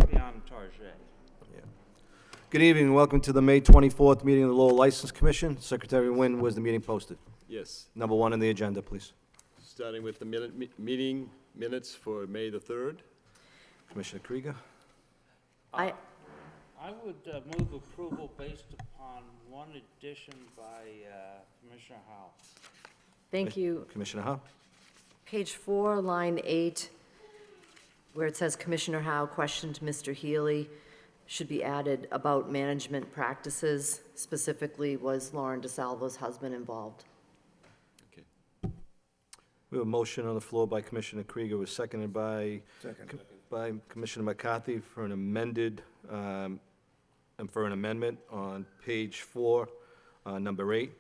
Beyond Target. Yeah. Good evening, and welcome to the May 24th meeting of the Lowell License Commission. Secretary Nguyen, was the meeting posted? Yes, Number one on the agenda, please. starting with the meeting minutes for May the 3rd. Commissioner Krieger? I would move approval based upon one addition by Commissioner Howell. Thank you. Commissioner Howe? Page 4, line 8, where it says Commissioner Howe questioned Mr. Healy, should be added about management practices. Specifically, was Lauren DeSalvo's husband involved? Okay. We have a motion on the floor by Commissioner Krieger, was seconded by Commissioner McCarthy for an amended, and for an amendment on page 4, number 8.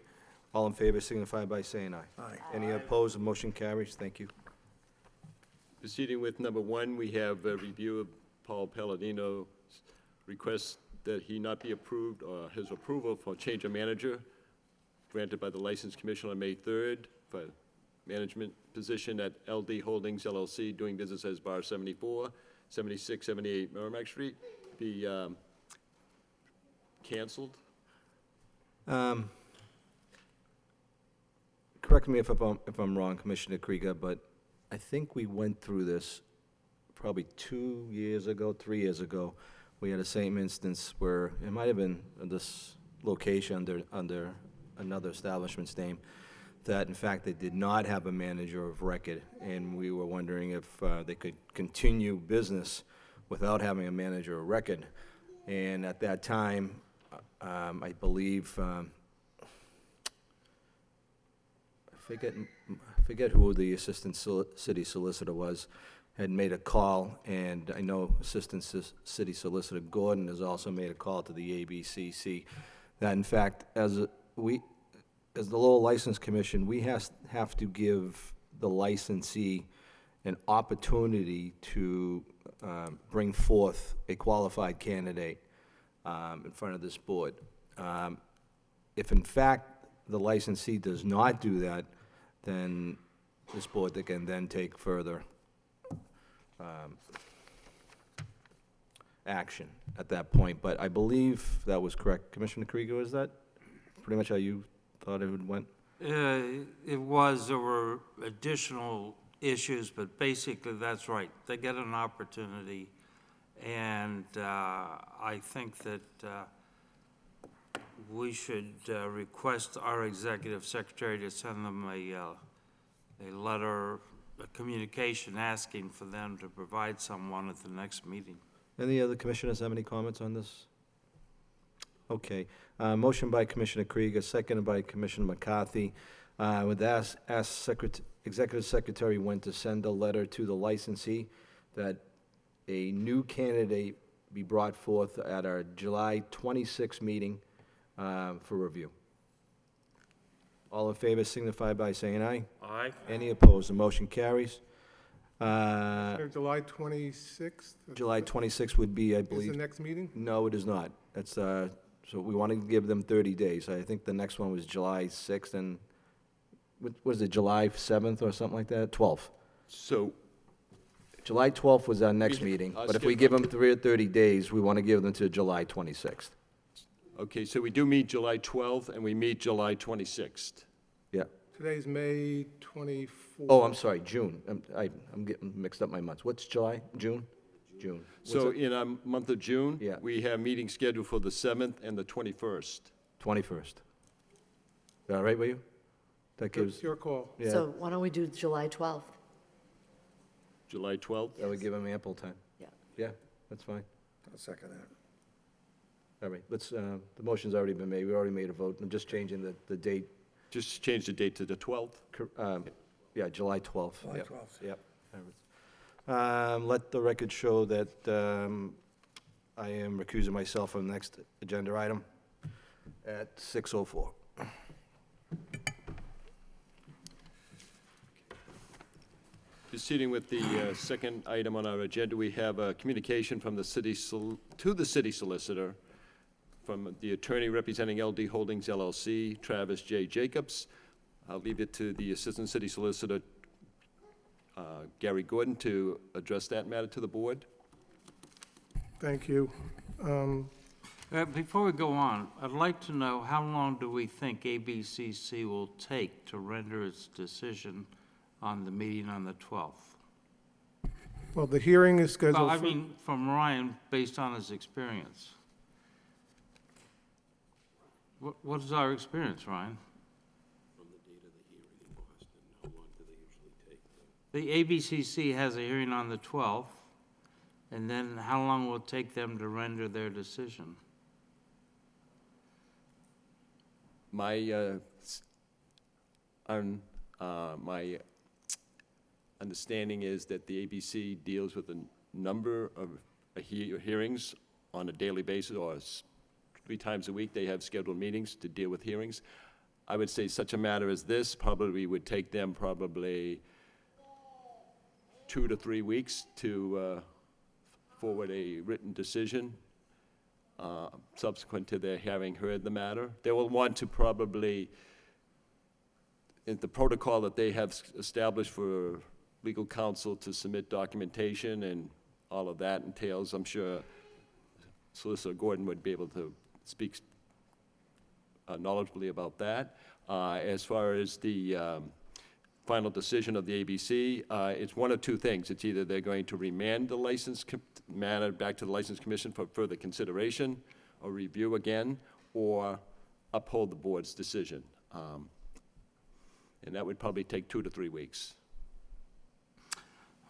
All in favor signify by saying aye. Aye. Any opposed? The motion carries. Thank you. Proceeding with number 1, we have a review of Paul Palladino's request that he not be approved, or his approval for change of manager granted by the License Commission on May 3rd for management position at LD Holdings LLC, doing business as Bar 74, 76, 78 Merrimack Street, be canceled. Correct me if I'm wrong, Commissioner Krieger, but I think we went through this probably 2 years ago, 3 years ago. We had the same instance where it might have been this location under another establishment's name, that in fact they did not have a manager of record, and we were wondering if they could continue business without having a manager of record. And at that time, I believe, I forget who the assistant city solicitor was, had made a call, and I know Assistant City Solicitor Gordon has also made a call to the ABCC, that in fact, as the Lowell License Commission, we have to give the licensee an opportunity to bring forth a qualified candidate in front of this board. If in fact the licensee does not do that, then this board can then take further action at that point. But I believe that was correct. Commissioner Krieger, is that pretty much how you thought it went? It was, there were additional issues, but basically, that's right. They get an opportunity, and I think that we should request our executive secretary to send them a letter, a communication asking for them to provide someone at the next meeting. Any other commissioners have any comments on this? Okay. Motion by Commissioner Krieger, seconded by Commissioner McCarthy. Would ask Executive Secretary when to send a letter to the licensee that a new candidate be brought forth at our July 26th meeting for review. All in favor signify by saying aye. Aye. Any opposed? The motion carries. July 26th? July 26th would be, I Is the believe. next meeting? No, it is not. That's, so we want to give them 30 days. I think the next one was July 6th, and, what was it, July 7th or something like that? 12th. So, July 12th was our next meeting, I'll but if we skip give them 30 days, we want to give them to July 26th. okay, so we do meet July 12th, and we meet July 26th. Yeah. Today's May 24th. Oh, I'm sorry, June. I'm getting mixed up my months. What's July? June? June. What's So it? in our month of June, Yeah. we have meetings scheduled for the 7th and the 21st. 21st. Is that all right with you? That It's gives, your call. yeah, So why don't we do July 12th? July 12th? that would give them ample time. Yeah. Yeah, that's fine. I'll second that. All right, let's, the motion's already been made. We already made a vote. I'm just changing the date. Just change the date to the 12th. Yeah, July 12th. July Yep, 12th. Yep. Let the record show that I am recusing myself from the next agenda item at 6:04. Proceeding with the second item on our agenda, we have a communication from the city, to the city solicitor from the attorney representing LD Holdings LLC, Travis J. Jacobs. I'll leave it to the Assistant City Solicitor, Gary Gordon, to address that matter to the board. Thank you. Before we go on, I'd like to know, how long do we think ABCC will take to render its decision on the meeting on the 12th? Well, the hearing is Well, scheduled I for... mean, from Ryan, based on his experience. What is our experience, Ryan? The ABCC has a hearing on the 12th, and then how long will it take them to render their decision? My understanding is that the ABC deals with a number of hearings on a daily basis, or 3 times a week. They have scheduled meetings to deal with hearings. I would say such a matter as this probably would take them probably 2 to 3 weeks to forward a written decision subsequent to their having heard the matter. They will want to probably, in the protocol that they have established for legal counsel to submit documentation and all of that entails, I'm sure Solicitor Gordon would be able to speak knowledgeably about that. As far as the final decision of the ABC, it's one of two things. It's either they're going to remand the license matter back to the License Commission for further consideration or review again, or uphold the board's decision. And that would probably take 2 to 3 weeks.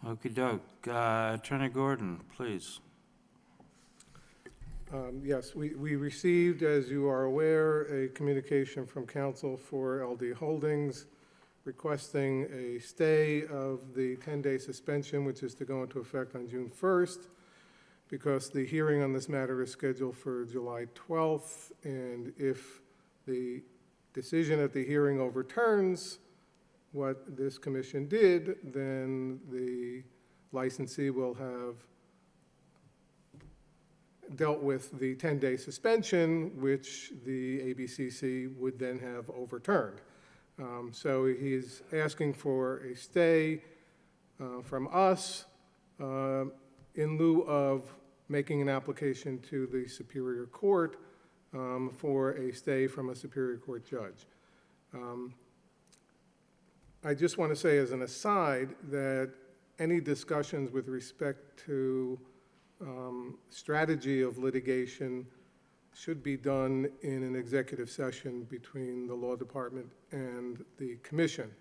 Okey-doke. Attorney Gordon, please. Yes, we received, as you are aware, a communication from counsel for LD Holdings requesting a stay of the 10-day suspension, which is to go into effect on June 1st, because the hearing on this matter is scheduled for July 12th, and if the decision at the hearing overturns what this commission did, then the licensee will have dealt with the 10-day suspension, which the ABCC would then have overturned. So he's asking for a stay from us in lieu of making an application to the Superior Court for a stay from a Superior Court judge. I just want to say as an aside that any discussions with respect to strategy of litigation should be done in an executive session between the law department and the commission.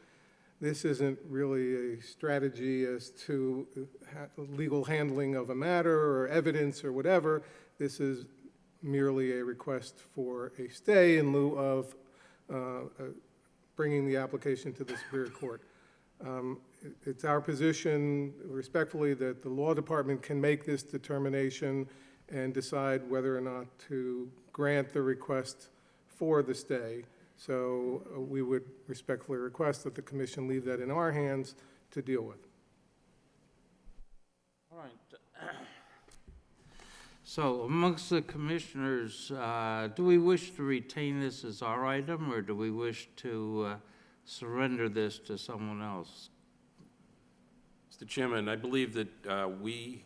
This isn't really a strategy as to legal handling of a matter or evidence or whatever. This is merely a request for a stay in lieu of bringing the application to the Superior Court. It's our position, respectfully, that the law department can make this determination and decide whether or not to grant the request for the stay. So we would respectfully request that the commission leave that in our hands to deal with. All right. So amongst the commissioners, do we wish to retain this as our item, or do we wish to surrender this to someone else? Mr. Chairman, I believe that we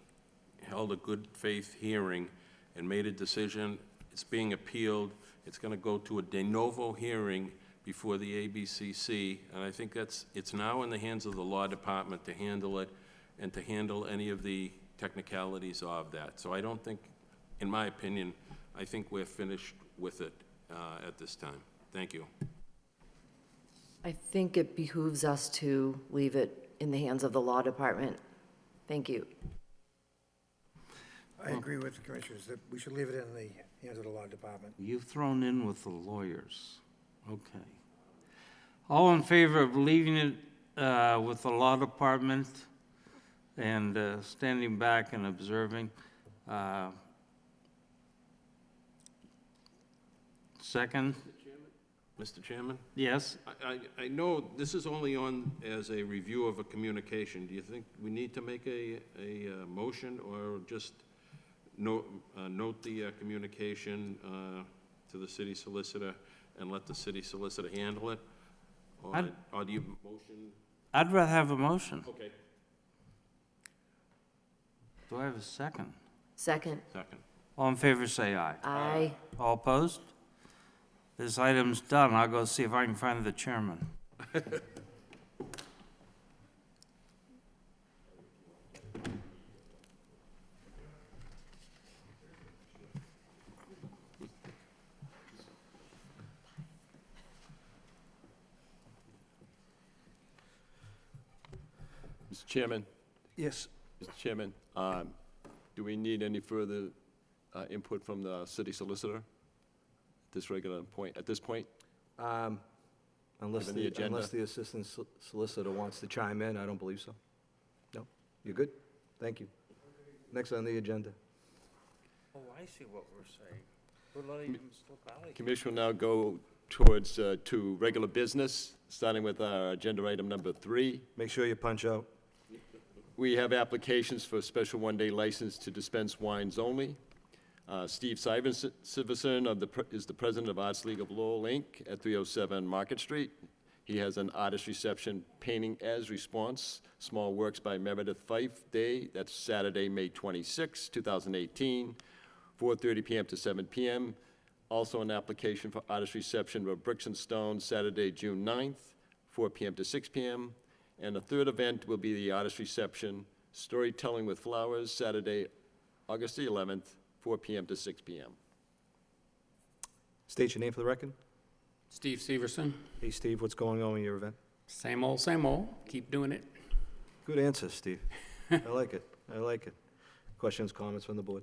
held a good faith hearing and made a decision. It's being appealed. It's going to go to a de novo hearing before the ABCC, and I think it's now in the hands of the law department to handle it and to handle any of the technicalities of that. So I don't think, in my opinion, I think we're finished with it at this time. Thank you. I think it behooves us to leave it in the hands of the law department. Thank you. I agree with the commissioners that we should leave it in the hands of the law department. You've thrown in with the lawyers. Okay. All in favor of leaving it with the law department and standing back and observing? Second? Mr. Chairman? Yes? I know this is only on as a review of a communication. Do you think we need to make a motion or just note the communication to the city solicitor and let the city solicitor handle it? Or do you motion? I'd rather have a motion. Okay. Do I have a second? Second. Second. All in favor, say aye. Aye. All opposed? This item's done. I'll go see if I can find the chairman. Mr. Chairman, Yes. Mr. Chairman, do we need any further input from the city solicitor at this point? Unless Given the agenda. unless the assistant solicitor wants to chime in, I don't believe so. No? You're good? Thank you. Next on the agenda. Oh, I see what we're saying. We're letting him slip out of here. Commission will now go towards, to regular business, starting with our agenda item number 3. Make sure you punch out. We have applications for special one-day license to dispense wines only. Steve Siverson is the president of Arts League of Lowell, Inc. at 307 Market Street. He has an artist reception, painting as response, small works by Meredith Fife Day. That's Saturday, May 26, 2018, 4:30 p.m. to 7 p.m. Also an application for artist reception of Bricks and Stones, Saturday, June 9th, 4 p.m. to 6 p.m. And the third event will be the artist reception, Storytelling with Flowers, Saturday, August the 11th, 4 p.m. to 6 p.m. State your name for the record. Steve Severson, Hey, Steve, what's going on with your event? same old, same old. Keep doing it. Good answer, Steve. I like it. I like it. Questions, comments from the board?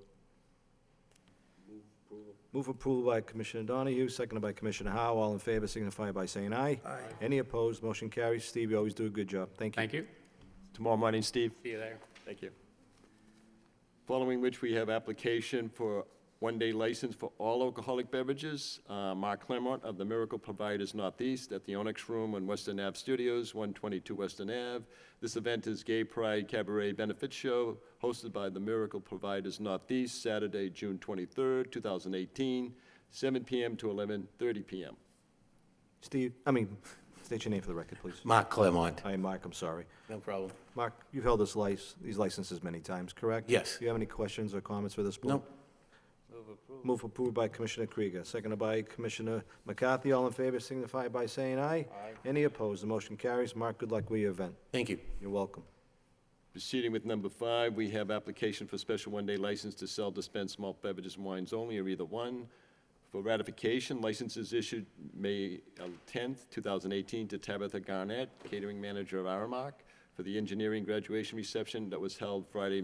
Move approval by Commissioner Donahue, seconded by Commissioner Howe. All in favor signify by saying aye. Aye. Any opposed? Motion carries. Steve, you always do a good job. Thank you. Thank you. Tomorrow morning, Steve. See you there. Thank you. Following which, we have application for one-day license for all alcoholic beverages. Mark Claremont of the Miracle Providers Northeast at the Onyx Room on Western Ave Studios, 122 Western Ave. This event is Gay Pride Cabaret Benefit Show, hosted by the Miracle Providers Northeast, Saturday, June 23rd, 2018, 7 p.m. to 11:30 p.m. State your name for the record, please. Mark Claremont. Hi, Mark, I'm sorry. No problem. Mark, you've held these licenses many times, correct? Yes. Do you have any questions or comments for this board? Nope. Move approved by Commissioner Krieger, seconded by Commissioner McCarthy. All in favor signify by saying aye. Aye. Any opposed? The motion carries. Mark, good luck with your event. Thank you. You're welcome. Proceeding with number 5, we have application for special one-day license to sell, dispense malt beverages and wines only, or either one. For ratification, licenses issued May 10th, 2018 to Tabitha Garnett, catering manager of Aramark, for the engineering graduation reception that was held Friday,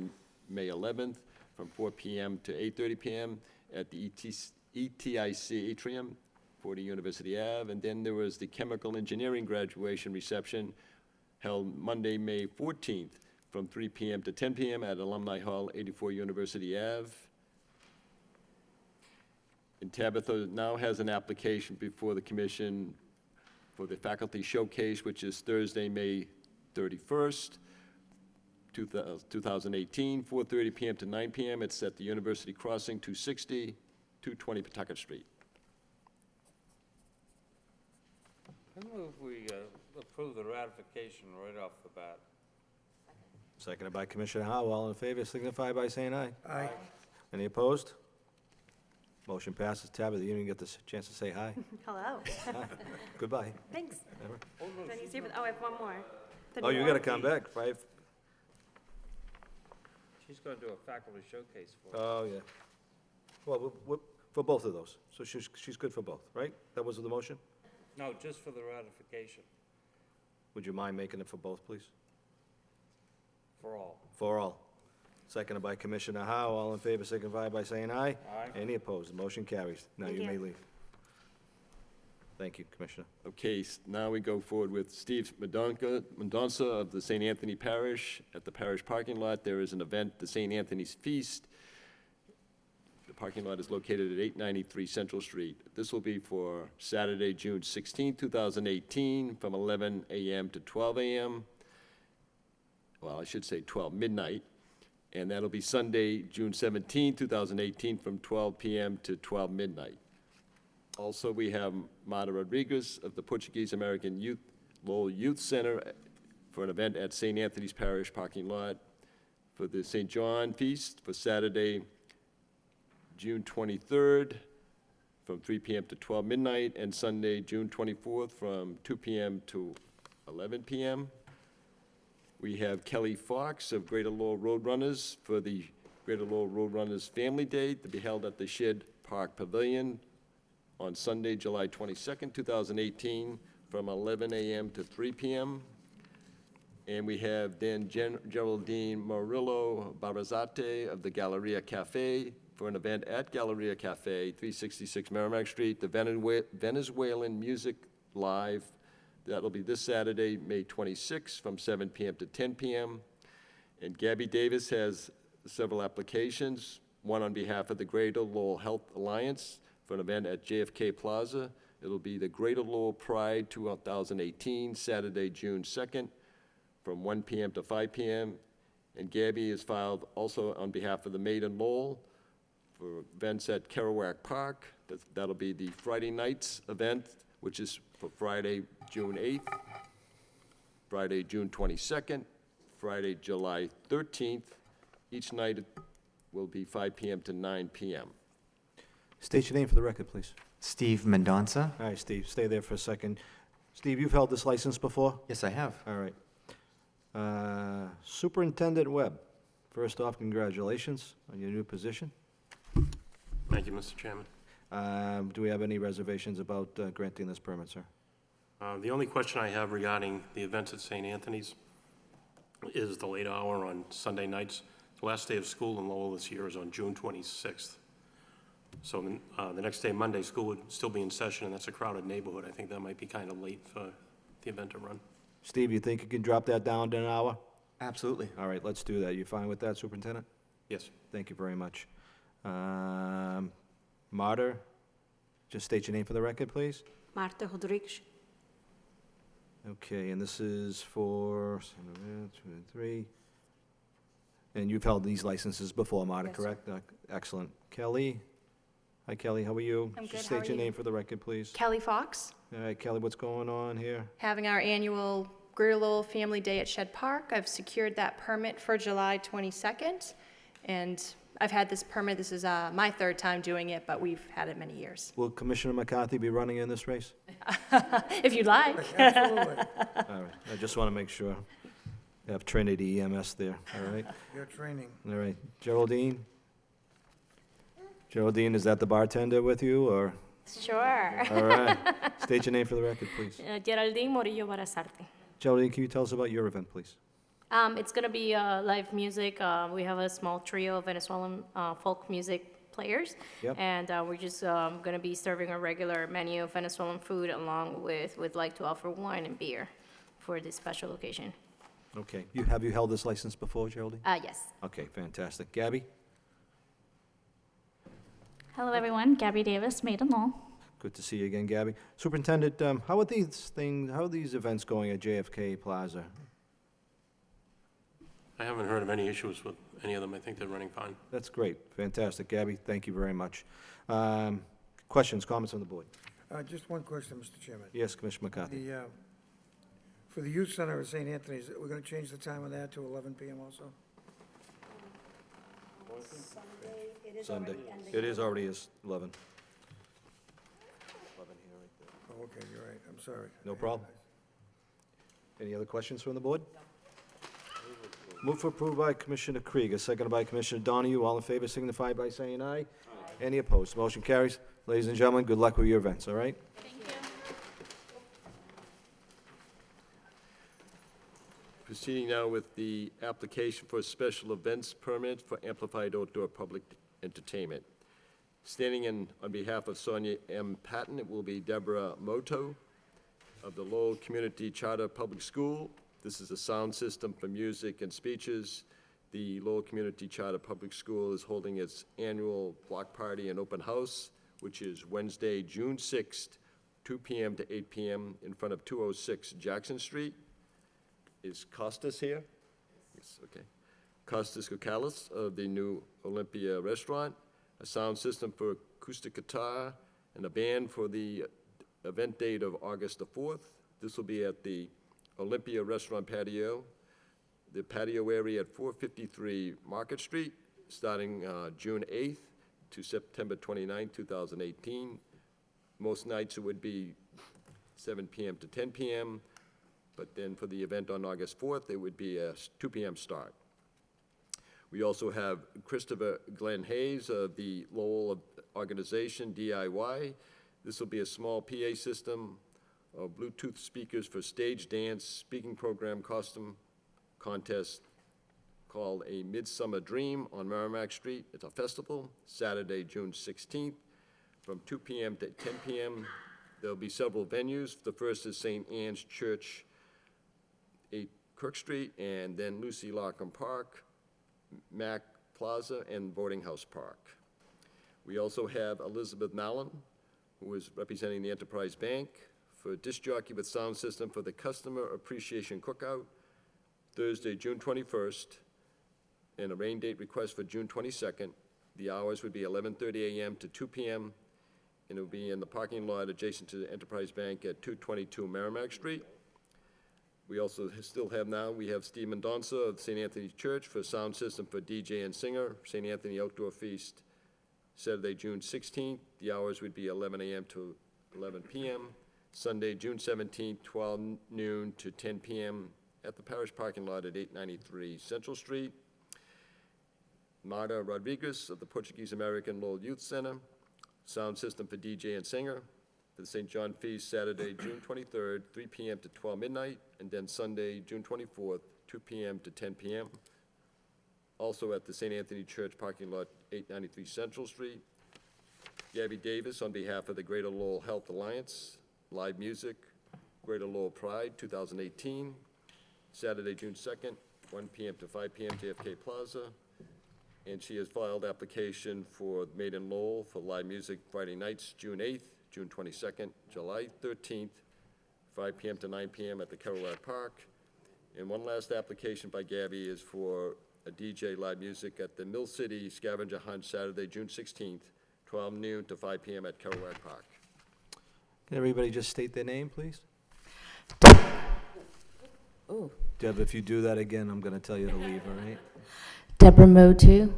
May 11th, from 4 p.m. to 8:30 p.m. at the ETIC atrium, 40 University Ave. And then there was the chemical engineering graduation reception held Monday, May 14th, from 3 p.m. to 10 p.m. at Alumni Hall, 84 University Ave. And Tabitha now has an application before the commission for the faculty showcase, which is Thursday, May 31st, 2018, 4:30 p.m. to 9 p.m. It's at the University Crossing, 260, 220 Pawtucket Street. I move we approve the ratification right off the bat. Seconded by Commissioner Howell. All in favor signify by saying aye. Aye. Any opposed? Motion passes. Tabitha, you didn't get the chance to say hi. Hello. Goodbye. Thanks. Never? Do I need to say- Oh, I have one more. The Oh, you new gotta come back. She's going to do a faculty showcase for us. Oh, yeah. Well, for both of those. So she's good for both, right? That was the motion? No, just for the ratification, Would you mind making it for both, please? for all. For all. Seconded by Commissioner Howe. All in favor signify by saying aye. Aye. Any opposed? The motion carries. Now Thank you may you. leave. Thank you, Commissioner. Okay, now we go forward with Steve Mendonca of the St. Anthony Parish. At the parish parking lot, there is an event, the St. Anthony's Feast. The parking lot is located at 893 Central Street. This will be for Saturday, June 16, 2018, from 11 a.m. to 12 a.m. Well, I should say 12 midnight. And that'll be Sunday, June 17, 2018, from 12 p.m. to 12 midnight. Also, we have Marta Rodriguez of the Portuguese American Lowell Youth Center for an event at St. Anthony's Parish parking lot for the St. John Feast for Saturday, June 23rd, from 3 p.m. to 12 midnight, and Sunday, June 24th, from 2 p.m. to 11 p.m. We have Kelly Fox of Greater Lowell Roadrunners for the Greater Lowell Roadrunners Family Day to be held at the Shed Park Pavilion on Sunday, July 22nd, 2018, from 11 a.m. to 3 p.m. And we have then Geraldine Murillo Barazate of the Galleria Cafe for an event at Galleria Cafe, 366 Merrimack Street, the Venezuelan Music Live. That'll be this Saturday, May 26th, from 7 p.m. to 10 p.m. And Gabby Davis has several applications, one on behalf of the Greater Lowell Health Alliance for an event at JFK Plaza. It'll be the Greater Lowell Pride 2018, Saturday, June 2nd, from 1 p.m. to 5 p.m. And Gabby has filed also on behalf of the Maiden Lowell for events at Kerouac Park. That'll be the Friday night's event, which is for Friday, June 8th, Friday, June 22nd, Friday, July 13th. Each night will be 5 p.m. to 9 p.m. State your name for the record, please. Steve Mendonca. All right, Steve, stay there for a second. Steve, you've held this license before? Yes, I have. All right. Superintendent Webb, first off, congratulations on your new position. Thank you, Mr. Chairman. Do we have any reservations about granting this permit, sir? The only question I have regarding the events at St. Anthony's is the late hour on Sunday nights. The last day of school in Lowell this year is on June 26th. So the next day, Monday, school would still be in session, and that's a crowded neighborhood. I think that might be kind of late for the event to run. Steve, you think you can drop that down to an hour? Absolutely. All right, let's do that. You fine with that, Superintendent? Yes. Thank you very much. Marta, just state your name for the record, please. Marta Rodrigues. Okay, and this is for 2 and 3. And you've held these licenses before, Marta, Yes. correct? Excellent. Kelly? Hi, Kelly, how are you? I'm good, Just how are state your you? name for the record, please. Kelly Fox, All right, Kelly, what's going on here? having our annual Greater Lowell Family Day at Shed Park. I've secured that permit for July 22nd, and I've had this permit, this is my third time doing it, but we've had it many years. Will Commissioner McCarthy be running in this race? If you'd like. Absolutely. All right, I just want to make sure. You have Trinity EMS there, all right? Your training. All right, Geraldine? Geraldine, is that the bartender with you, or? Sure. All right, state your name for the record, please. Geraldine Morillo Barasarte. Geraldine, can you tell us about your event, please? It's gonna be live music. We have a small trio of Venezuelan folk music players. Yep. And we're just gonna be serving a regular menu of Venezuelan food along with, we'd like to offer wine and beer for this special occasion. Okay, have you held this license before, Geraldine? Yes. Okay, fantastic. Gabby? Hello, everyone. Gabby Davis, Maiden Law. Good to see you again, Gabby. Superintendent, how are these events going at JFK Plaza? I haven't heard of any issues with any of them. I think they're running fine. That's great, fantastic. Gabby, thank you very much. Questions, comments on the board? Just one question, Mr. Chairman. Yes, Commissioner McCarthy. For the youth center at St. Anthony's, we're going to change the time of that to 11 PM also? Sunday. It is already 11. Oh, okay, you're right, I'm sorry. No problem. Any other questions from the board? Move for approval by Commissioner Krieger, seconded by Commissioner Donahue. All in favor signify by saying aye. Any opposed? Motion carries. Ladies and gentlemen, good luck with your events, all right? Thank you. Proceeding now with the application for a special events permit for amplified outdoor public entertainment. Standing in on behalf of Sonia M. Patton, it will be Deborah Moto of the Lowell Community Charter Public School. This is a sound system for music and speeches. The Lowell Community Charter Public School is holding its annual block party and open house, which is Wednesday, June 6th, 2 p.m. to 8 p.m. in front of 206 Jackson Street. Is Costas here? Yes, okay. Costas Kokalis of the new Olympia Restaurant, a sound system for acoustic guitar, and a band for the event date of August the 4th. This will be at the Olympia Restaurant patio, the patio area at 453 Market Street, starting June 8th to September 29, 2018. Most nights it would be 7 p.m. to 10 p.m., but then for the event on August 4th, it would be a 2 p.m. start. We also have Christopher Glenn Hayes of the Lowell organization, DIY. This will be a small PA system, Bluetooth speakers for stage dance, speaking program, costume contest called A Midsummer Dream on Merrimack Street. It's a festival, Saturday, June 16th, from 2 p.m. to 10 p.m. There'll be several venues. The first is St. Anne's Church, 8 Kirk Street, and then Lucy Larkham Park, Mac Plaza, and Boarding House Park. We also have Elizabeth Mallon, who is representing the Enterprise Bank, for disc jockey with sound system for the Customer Appreciation Cookout, Thursday, June 21st, and a rain date request for June 22nd. The hours would be 11:30 a.m. to 2 p.m., and it will be in the parking lot adjacent to the Enterprise Bank at 222 Merrimack Street. We also still have now, we have Steve Mendonça of St. Anthony Church for sound system for DJ and singer, St. Anthony Outdoor Feast, Saturday, June 16th. The hours would be 11 a.m. to 11 p.m. Sunday, June 17th, 12 noon to 10 p.m. at the parish parking lot at 893 Central Street. Marta Rodriguez of the Portuguese American Lowell Youth Center, sound system for DJ and singer, for the St. John Feast, Saturday, June 23rd, 3 p.m. to 12 midnight, and then Sunday, June 24th, 2 p.m. to 10 p.m. Also at the St. Anthony Church parking lot, 893 Central Street. Gabby Davis, on behalf of the Greater Lowell Health Alliance, live music, Greater Lowell Pride 2018, Saturday, June 2nd, 1 p.m. to 5 p.m., JFK Plaza. and she has filed application for Made in Lowell for live music Friday nights, June 8th, June 22nd, July 13th, 5 PM to 9 PM at the Kerouac Park. And one last application by Gabby is for a DJ live music at the Mill City Scavenger Hunt Saturday, June 16th, 12 noon to 5 PM at Kerouac Park. Can everybody just state their name, please? Ooh. Deb, if you do that again, I'm going to tell you to leave, all right? Deborah Motu,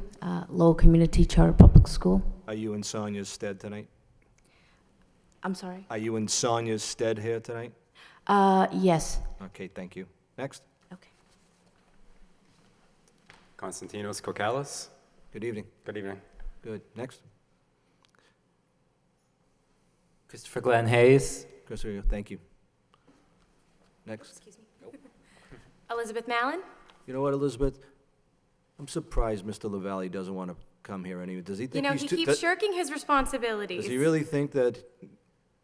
Lowell Community Charter Public School. Are you in Sonia's stead tonight? I'm sorry? Are you in Sonia's stead here tonight? Yes. Okay, thank you. Next. Okay. Konstantinos Kokalis. Good evening. Good evening. Good. Next. Christopher Glenn Hayes. Christopher, thank you. Next. Excuse me. Elizabeth Mallon? You know what, Elizabeth? I'm surprised Mr. LaValle doesn't want to come here anyway. Does he think You know, he's he too... keeps shirking his responsibilities. Does he really think that...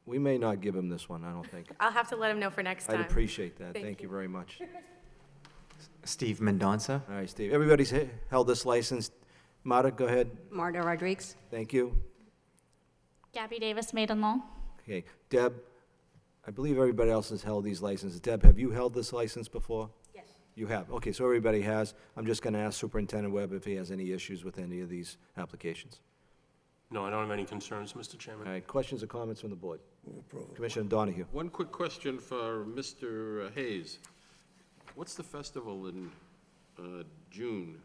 We may not give him this one, I don't think. I'll have to let him know for next time. I'd appreciate that. Thank Thank you you. very much. Steve Mendonça. All right, Steve. Everybody's held this license. Marta, go ahead. Marta Rodriguez. Thank you. Gabby Davis, Maiden-Law. Okay. Deb, I believe everybody else has held these licenses. Deb, have you held this license before? Yes. You have. Okay, so everybody has. I'm just going to ask Superintendent Webb if he has any issues with any of these applications. No, I don't have any concerns, Mr. Chairman. All right, questions or comments from the board? Move approval. Commissioner Donahue. One quick question for Mr. Hayes. What's the festival in June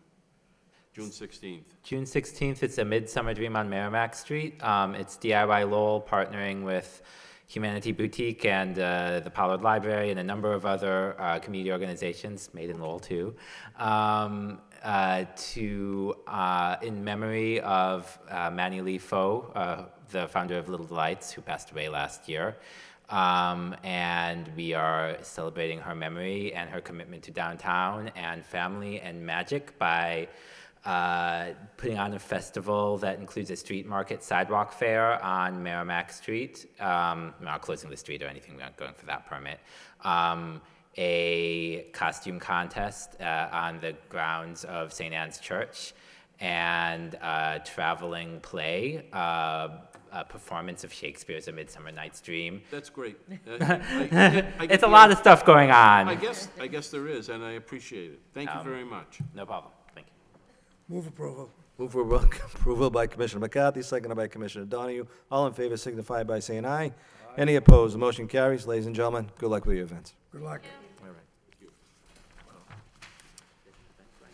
16th? June 16th, it's a Midsummer Dream on Merrimack Street. It's DIY Lowell partnering with Humanity Boutique and the Pollard Library and a number of other community organizations, Made in Lowell too, in memory of Manny Lee Foe, the founder of Little Delights, who passed away last year. And we are celebrating her memory and her commitment to downtown and family and magic by putting on a festival that includes a street market sidewalk fair on Merrimack Street. We're not closing the street or anything, we're not going for that permit. A costume contest on the grounds of St. Anne's Church, and a traveling play, a performance of Shakespeare's A Midsummer Night's Dream. That's great. It's a lot of stuff going on. I guess there is, and I appreciate it. Thank you very much. No problem. Thank you. Move approval. Move for approval by Commissioner McCarthy, seconded by Commissioner Donahue. All in favor signify by saying aye. Any opposed? The motion carries. Ladies and gentlemen, good luck with your events. Good luck. All right.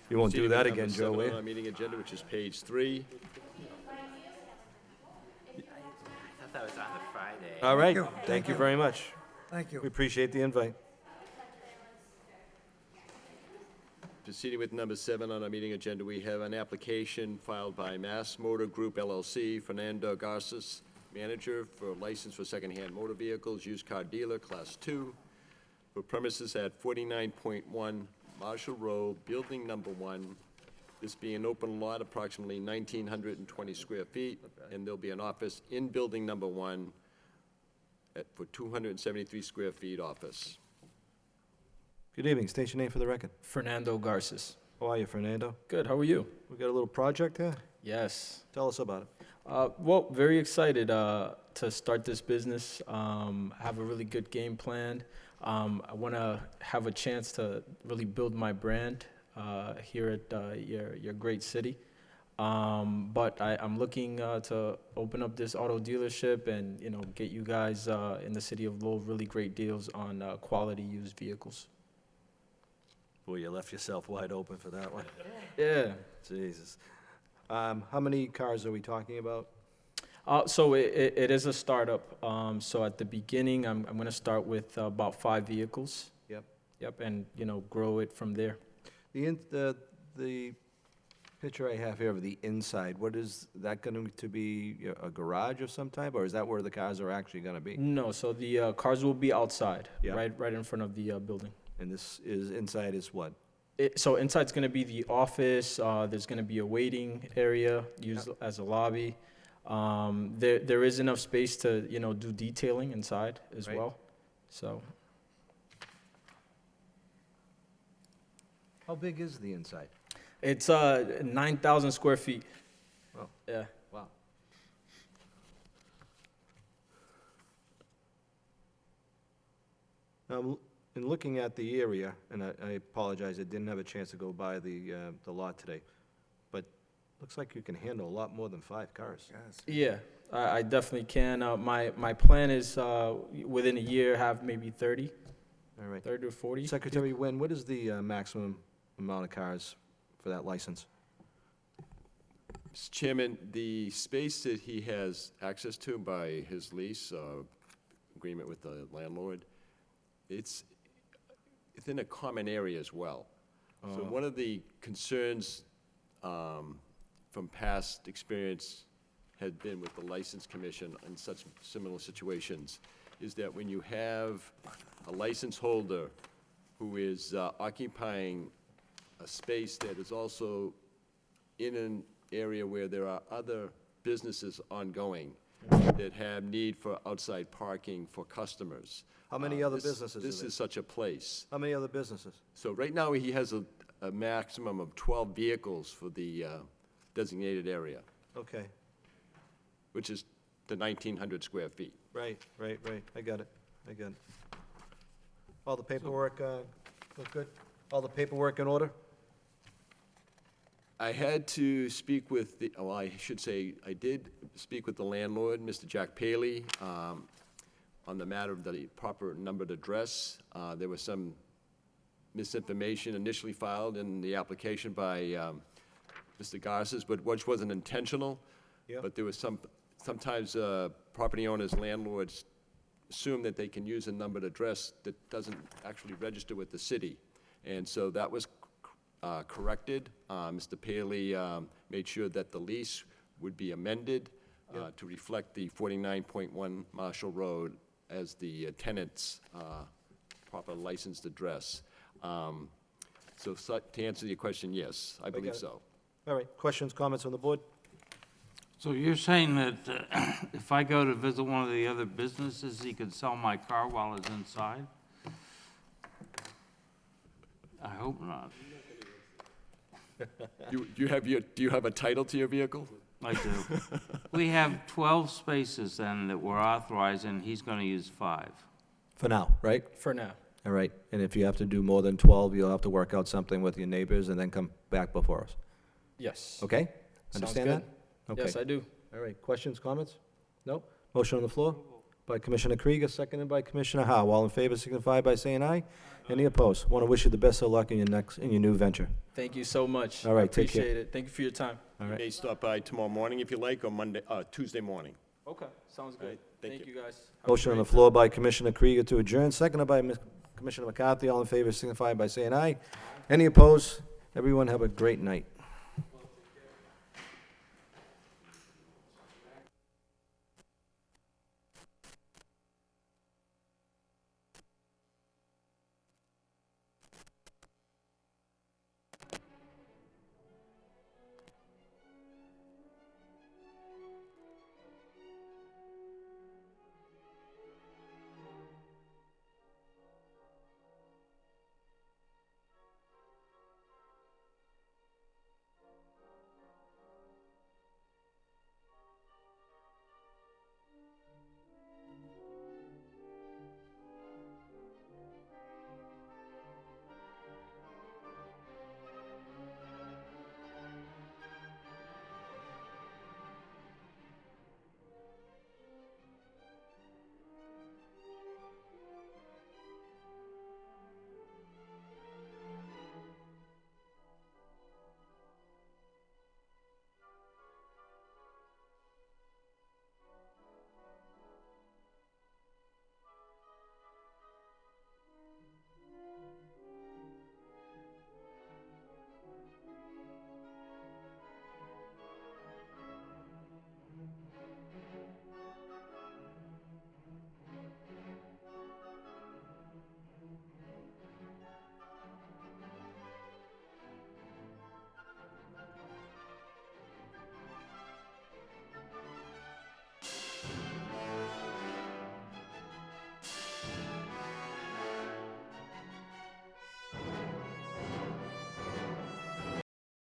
You won't do Proceeding that with again, number Joe, 7 will on you? our meeting agenda, which is page 3. I thought that was on the Friday. All right. you. Thank you very much. Thank you. We appreciate the invite. Proceeding with number 7 on our meeting agenda, we have an application filed by Mass Motor Group LLC, Fernando Garces, manager for license for secondhand motor vehicles, used car dealer, Class 2, for premises at 49.1 Marshall Road, Building Number 1, this being an open lot, approximately 1,920 square feet, and there'll be an office in Building Number 1 for 273 square feet office. Good evening. State your name for the record. Fernando Garces. How are you, Fernando? Good, how are you? We got a little project here? Yes. Tell us about it. Well, very excited to start this business. Have a really good game plan. I want to have a chance to really build my brand here at your great city. But I'm looking to open up this auto dealership and get you guys in the city of Lowell really great deals on quality used vehicles. Boy, you left yourself wide open for that one. Yeah. Jesus. How many cars are we talking about? So it is a startup. So at the beginning, I'm going to start with about 5 vehicles. Yep. Yep, and grow it from there. The picture I have here of the inside, what is that going to be, a garage of some type, or is that where the cars are actually going to be? No, so the cars will be outside, Yeah. right in front of the building. And this is, inside is what? So inside's going to be the office. There's going to be a waiting area used as a lobby. There is enough space to do detailing inside as Right. well. So How big is the inside? It's 9,000 square feet. Wow. Yeah. Wow. In looking at the area, and I apologize, I didn't have a chance to go by the lot today, but looks like you can handle a lot more than 5 cars. Yeah, I definitely can. My plan is within a year have maybe 30, All right. 30 to 40. Secretary Wynn, what is the maximum amount of cars for that license? Mr. Chairman, the space that he has access to by his lease, agreement with the landlord, it's within a common area as well. So one of the concerns from past experience had been with the License Commission in such similar situations, is that when you have a license holder who is occupying a space that is also in an area where there are other businesses ongoing that have need for outside parking for customers. How many other This- businesses This is it? is such a place. How many other businesses? So right now, he has a maximum of 12 vehicles for the designated area, Okay, which is the 1,900 square feet. right. I got it. All the paperwork look good? All the paperwork in order? I had to speak with the, well, I should say, I did speak with the landlord, Mr. Jack Paley, on the matter of the proper numbered address. There was some misinformation initially filed in the application by Mr. Garces, but which wasn't intentional. Yeah. But there was sometimes property owners, landlords assume that they can use a numbered address that doesn't actually register with the city. And so that was corrected. Mr. Paley made sure that the lease would be amended to reflect the 49.1 Marshall Road as the tenant's proper licensed address. So to answer your question, yes, I believe got it. so. All right, questions, comments on the board? So you're saying that if I go to visit one of the other businesses, he could sell my car while it's inside? I hope not. Do you have a title to your vehicle? I do. We have 12 spaces then that we're authorizing, he's going to use 5. For now, right? For now. All right, and if you have to do more than 12, you'll have to work out something with your neighbors and then come back before us. Yes. Okay? Sounds Understand good. that? Okay. Yes, I do. All right, questions, comments? No? Motion on the floor by Commissioner Krieger, seconded by Commissioner Howe. All in favor signify by saying aye. Any opposed? Want to wish you the best of luck in your new venture. Thank you so much. All right, I take care. appreciate it. Thank you for your time. All You right. may stop by tomorrow morning if you like, or Tuesday morning. Okay, sounds All good. right, thank Thank you. you, guys. Have a Motion on the great floor by Commissioner Krieger to adjourn, seconded by Commissioner McCarthy. All in favor signify by saying aye. Any opposed? Everyone have a great night.